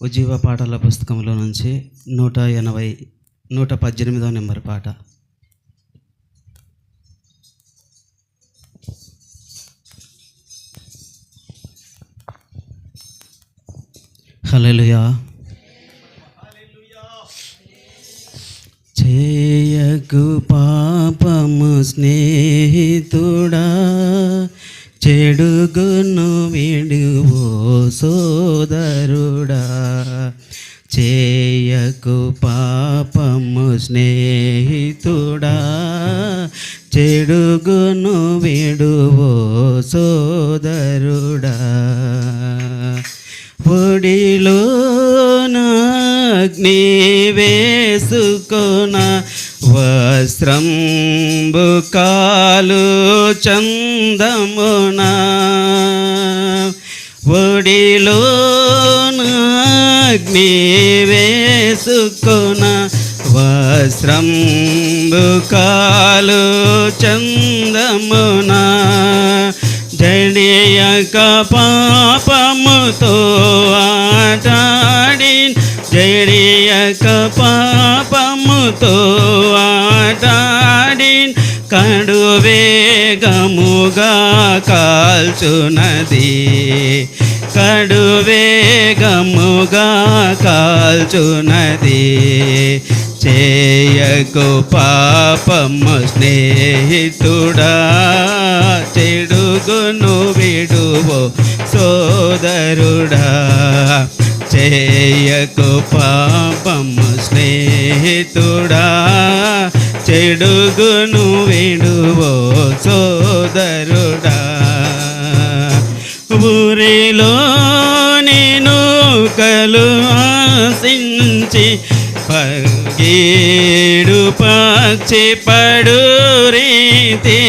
ఉజ్జీవ పాటల పుస్తకంలో నుంచి 118వ నెంబర్ పాట. హల్లెలూయా. చేయకు పాపము స్నేహితుడా, చెడుగును విడువో సోదరుడా. చేయకు పాపము స్నేహితుడా, చెడుగును విడువో సోదరుడా. ఒడిలోన అగ్ని వేసుకొన వస్త్రంబు కాలు చందమున. ఒడిలోన అగ్ని వేసుకొన వస్త్రంబు కాలు చందమున. జడియక పాపముతో ఆటాడిన్, జడియక పాపముతో ఆటాడిన్. కడు వేగముగా కాల్చునది, కడు వేగముగా కాల్చునది. చేయకు పాపము స్నేహితుడా, చెడుగును విడువో సోదరుడా. చేయకు పాపము స్నేహితుడా, చెడుగును విడువో సోదరుడా. ఊరిలో నేను కలు ఆశించి పగేడు పక్షి పడు రీతి.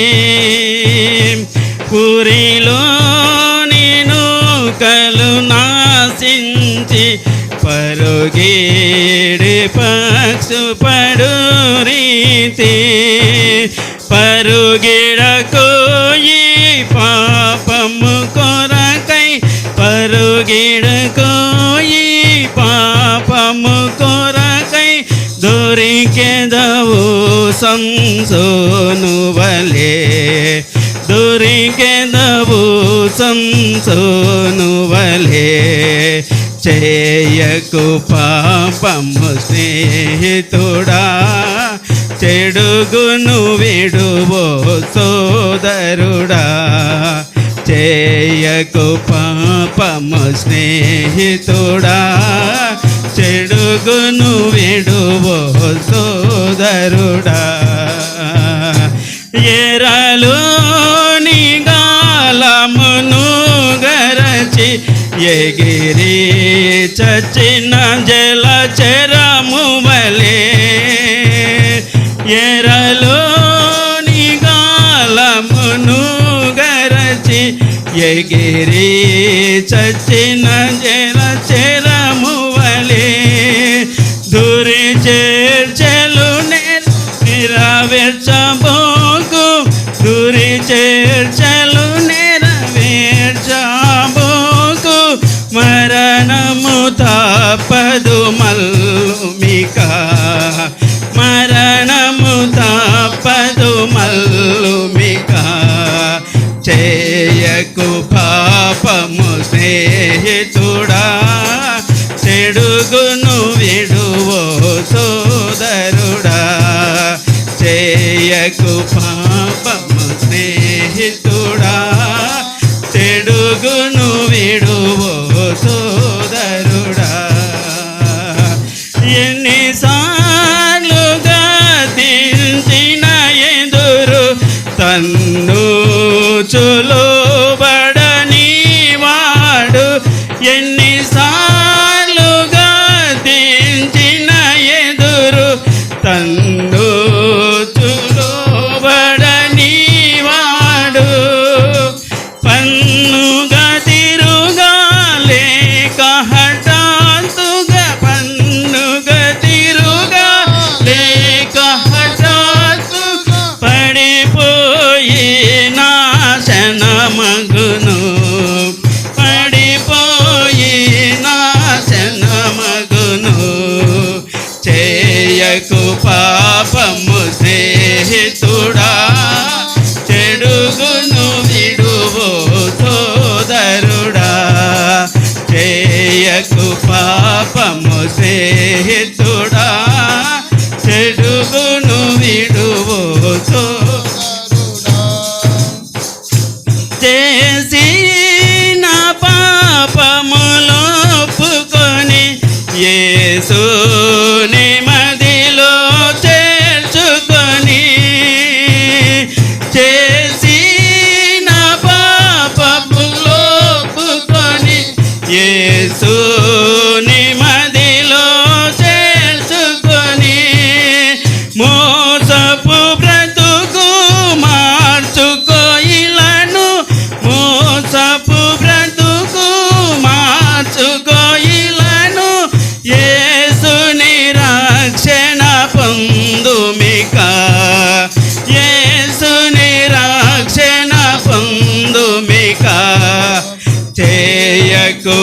ఊరిలో నేను కలు నాశించి పరుగేడు పక్షి పడు రీతి. పరుగిడకోయి పాపము కొరకై, పరుగిడకోయి పాపము కొరకై. దొరికెదవు సంసోను వలె, దొరికెదవు సంసోను వలె. చేయకు పాపము స్నేహితుడా, చెడుగును విడువో సోదరుడా. చేయకు పాపము స్నేహితుడా, చెడుగును విడువో సోదరుడా. ఎరలోని గాలమును గరచి ఎగిరి చచ్చిన జలచరము వలె. ఎరలోని గాలమును గరచి ఎగిరి చచ్చిన జలచరము వలె. దురి చేర్చలు నెరవేర్చబోకు, దురి చేర్చలు నెరవేర్చబోకు. మరణము తప్పదు మల్లుమిక, మరణము తప్పదు మల్లుమిక. చేయకు పాపము స్నేహితుడా, చెడుగును విడువో సోదరుడా. చేయకు పాపము స్నేహితుడా, చెడుగును విడువో సోదరుడా. ఎన్నిసార్లు గతించిన ఎదురు తన్ను చులోబడని వాడు. ఎన్నిసార్లు గతించిన ఎదురు తన్ను చులోబడని వాడు. పన్నుగా తిరుగా లేక హఠాత్తుగా, పన్నుగా తిరుగా లేక హఠాత్తు పడిపోయి నాశనం స్నేహితుడా చెడుగును విడువో సోదరుడా చేయకు పాపము స్నేహితుడా చెడుగును విడువో సోదరుడా చేసిన పాపములో ఒప్పుకొని యేసుని మదిలో చేర్చుకొని చేసిన పాపములో ఒప్పుకొని యేసుని మదిలో చేర్చుకొని మోసపు బ్రతుకు మార్చుకో ఇలను మోసపు బ్రతుకు మార్చుకో ఇలను యేసుని రక్షణ పొందుమిక యేసుని రక్షణ పొందుమిక చేయకు